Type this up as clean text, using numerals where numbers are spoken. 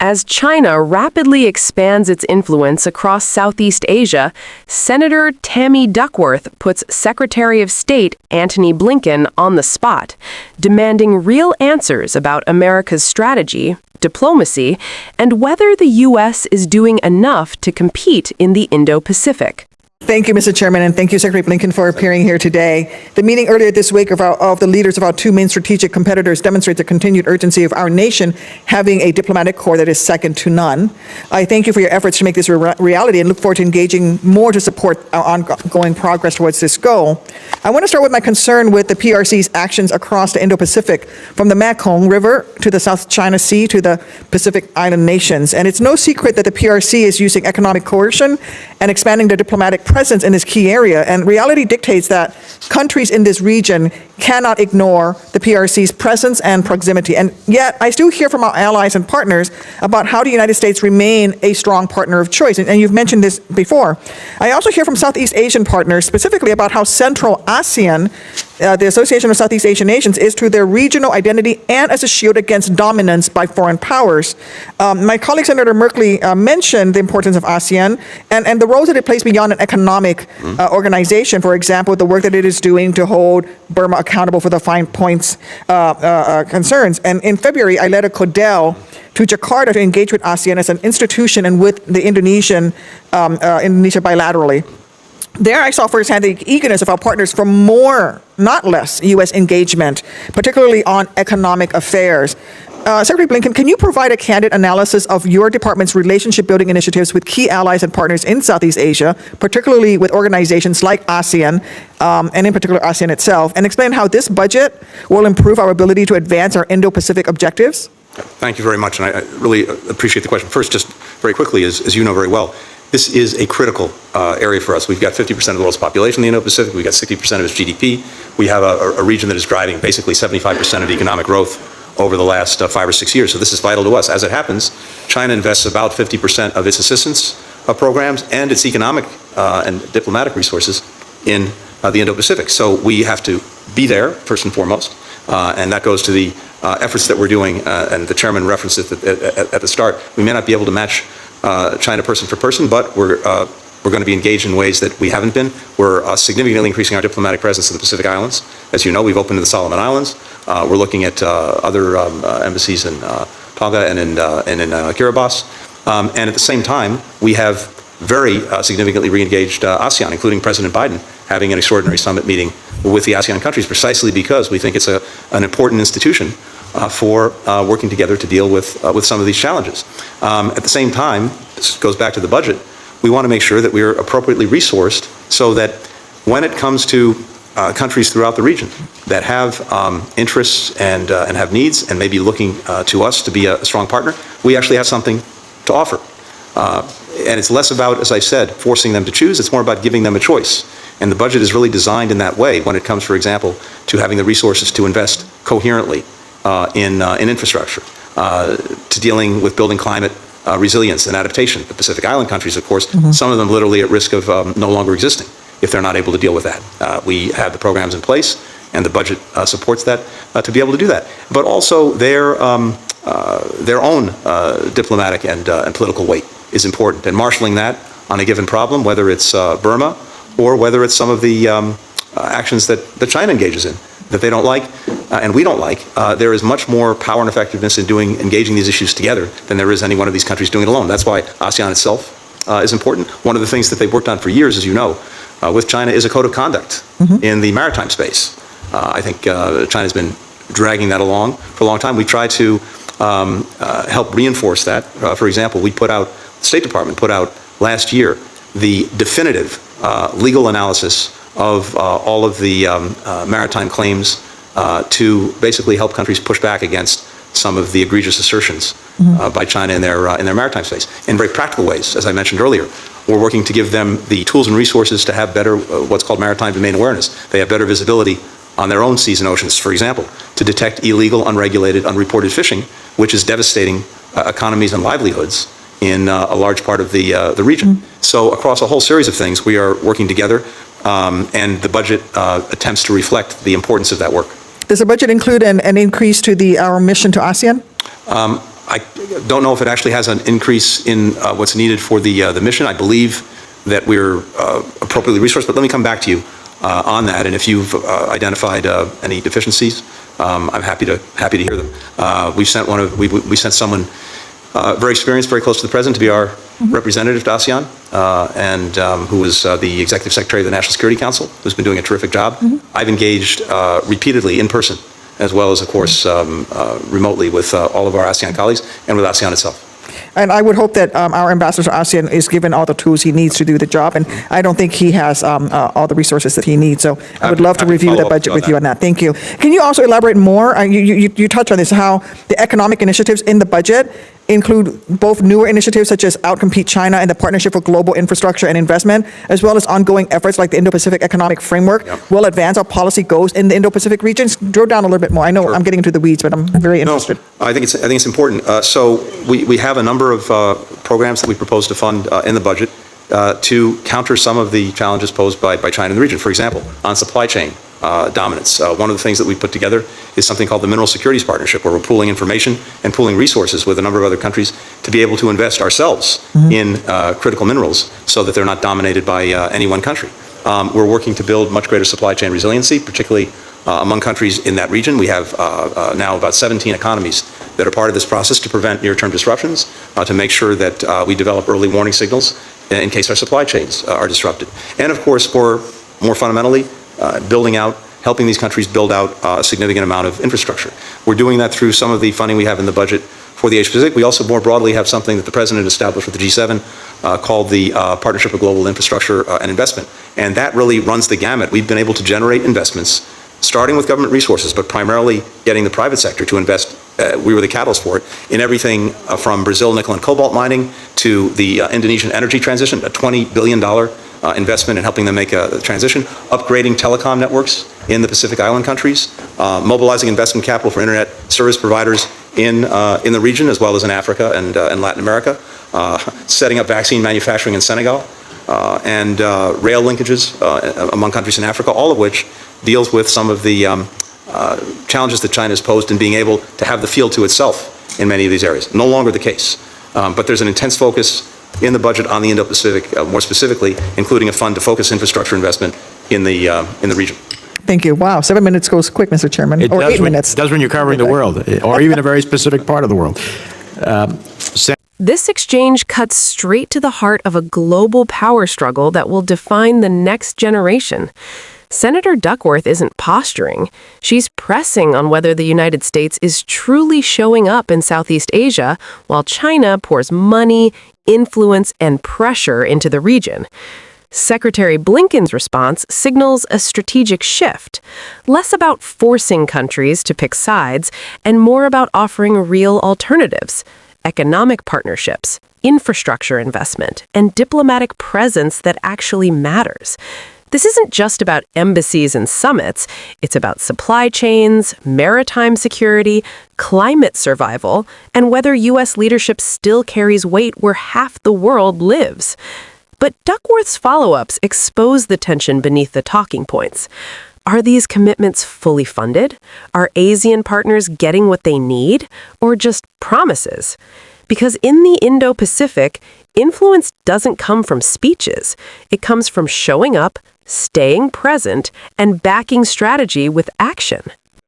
As China rapidly expands its influence across Southeast Asia, Senator Tammy Duckworth puts Secretary of State Antony Blinken on the spot, demanding real answers about America's strategy, diplomacy, and whether the U.S. is doing enough to compete in the Indo-Pacific. Thank you, Mr. Chairman, and thank you, Secretary Blinken, for appearing here today. The meeting earlier this week of the leaders of our two main strategic competitors demonstrates the continued urgency of our nation having a diplomatic corps that is second to none. I thank you for your efforts to make this a reality and look forward to engaging more to support our ongoing progress towards this goal. I want to start with my concern with the PRC's actions across the Indo-Pacific, from the Mekong River to the South China Sea to the Pacific Island nations. And it's no secret that the PRC is using economic coercion and expanding their diplomatic presence in this key area, and reality dictates that countries in this region cannot ignore the PRC's presence and proximity. And yet, I still hear from our allies and partners about how the United States remain a strong partner of choice, and you've mentioned this before. I also hear from Southeast Asian partners specifically about how central ASEAN, the Association of Southeast Asian Nations, is to their regional identity and as a shield against dominance by foreign powers. My colleague Senator Merkley mentioned the importance of ASEAN and the roles that it plays beyond an economic organization. For example, the work that it is doing to hold Burma accountable for the fine points concerns. And in February, I led a CODEL to Jakarta to engage with ASEAN as an institution and with the Indonesia bilaterally. There I saw firsthand the eagerness of our partners for more, not less, U.S. engagement, particularly on economic affairs. Secretary Blinken, can you provide a candid analysis of your department's relationship-building initiatives with key allies and partners in Southeast Asia, particularly with organizations like ASEAN, and in particular ASEAN itself, and explain how this budget will improve our ability to advance our Indo-Pacific objectives? Thank you very much, and I really appreciate the question. First, just very quickly, as you know very well, this is a critical area for us. We've got 50% of the world's population in the Indo-Pacific. We've got 60% of its GDP. We have a region that is driving basically 75% of the economic growth over the last 5 or 6 years. So this is vital to us. As it happens, China invests about 50% of its assistance programs and its economic and diplomatic resources in the Indo-Pacific. So we have to be there, first and foremost, and that goes to the efforts that we're doing, and the chairman referenced it at the start. We may not be able to match China person for person, but we're going to be engaged in ways that we haven't been. We're significantly increasing our diplomatic presence in the Pacific Islands. As you know, we've opened to the Solomon Islands. We're looking at other embassies in Tonga and in Kiribati. And at the same time, we have very significantly re-engaged ASEAN, including President Biden, having an extraordinary summit meeting with the ASEAN countries precisely because we think it's an important institution for working together to deal with some of these challenges. At the same time, this goes back to the budget, we want to make sure that we are appropriately resourced so that when it comes to countries throughout the region that have interests and have needs and may be looking to us to be a strong partner, we actually have something to offer. And it's less about, as I said, forcing them to choose. It's more about giving them a choice. And the budget is really designed in that way when it comes, for example, to having the resources to invest coherently in infrastructure, to dealing with building climate resilience and adaptation. The Pacific Island countries, of course, some of them literally at risk of no longer existing if they're not able to deal with that. We have the programs in place, and the budget supports that to be able to do that. But also their own diplomatic and political weight is important, and marshaling that on a given problem, whether it's Burma or whether it's some of the actions that China engages in that they don't like and we don't like, there is much more power and effectiveness in engaging these issues together than there is any one of these countries doing it alone. That's why ASEAN itself is important. One of the things that they've worked on for years, as you know, with China is a code of conduct in the maritime space. I think China's been dragging that along for a long time. We try to help reinforce that. For example, the State Department put out last year the definitive legal analysis of all of the maritime claims to basically help countries push back against some of the egregious assertions by China in their maritime space. In very practical ways, as I mentioned earlier, we're working to give them the tools and resources to have better what's called maritime domain awareness. They have better visibility on their own seas and oceans, for example, to detect illegal, unregulated, unreported fishing, which is devastating economies and livelihoods in a large part of the region. So across a whole series of things, we are working together, and the budget attempts to reflect the importance of that work. Does the budget include an increase to our mission to ASEAN? I don't know if it actually has an increase in what's needed for the mission. I believe that we're appropriately resourced, but let me come back to you on that. And if you've identified any deficiencies, I'm happy to hear them. We sent someone very experienced, very close to the president, to be our representative to ASEAN, and who was the executive secretary of the National Security Council, who's been doing a terrific job. I've engaged repeatedly in person, as well as, of course, remotely with all of our ASEAN colleagues and with ASEAN itself. And I would hope that our ambassador to ASEAN is given all the tools he needs to do the job. And I don't think he has all the resources that he needs. So I would love to review the budget with you on that. Thank you. Can you also elaborate more? You touched on this, how the economic initiatives in the budget include both newer initiatives such as Outcompete China and the Partnership for Global Infrastructure and Investment, as well as ongoing efforts like the Indo-Pacific Economic Framework will advance our policy goals in the Indo-Pacific region. Drill down a little bit more. I know I'm getting into the weeds, but I'm very interested. No, I think it's important. So we have a number of programs that we propose to fund in the budget to counter some of the challenges posed by China in the region. For example, on supply chain dominance. One of the things that we put together is something called the Mineral Securities Partnership, where we're pooling information and pooling resources with a number of other countries to be able to invest ourselves in critical minerals so that they're not dominated by any one country. We're working to build much greater supply chain resiliency, particularly among countries in that region. We have now about 17 economies that are part of this process to prevent near-term disruptions, to make sure that we develop early warning signals in case our supply chains are disrupted. And of course, for more fundamentally, helping these countries build out a significant amount of infrastructure. We're doing that through some of the funding we have in the budget for the Asia-Pacific. We also more broadly have something that the President established with the G7 called the Partnership for Global Infrastructure and Investment. And that really runs the gamut. We've been able to generate investments, starting with government resources, but primarily getting the private sector to invest. We were the catalyst for it in everything from Brazil nickel and cobalt mining to the Indonesian energy transition, a $20 billion investment in helping them make a transition, upgrading telecom networks in the Pacific Island countries, mobilizing investment capital for internet service providers in the region as well as in Africa and Latin America, setting up vaccine manufacturing in Senegal, and rail linkages among countries in Africa, all of which deals with some of the challenges that China has posed in being able to have the field to itself in many of these areas. No longer the case. But there's an intense focus in the budget on the Indo-Pacific, more specifically, including a fund to focus infrastructure investment in the region. Thank you. Wow, 7 minutes goes quick, Mr. Chairman. Or 8 minutes. It does when you're covering the world, or even a very specific part of the world. This exchange cuts straight to the heart of a global power struggle that will define the next generation. Senator Duckworth isn't posturing. She's pressing on whether the United States is truly showing up in Southeast Asia while China pours money, influence, and pressure into the region. Secretary Blinken's response signals a strategic shift, less about forcing countries to pick sides and more about offering real alternatives, economic partnerships, infrastructure investment, and diplomatic presence that actually matters. This isn't just about embassies and summits. It's about supply chains, maritime security, climate survival, and whether U.S. leadership still carries weight where half the world lives. But Duckworth's follow-ups expose the tension beneath the talking points. Are these commitments fully funded? Are ASEAN partners getting what they need? Or just promises? Because in the Indo-Pacific, influence doesn't come from speeches. It comes from showing up, staying present, and backing strategy with action.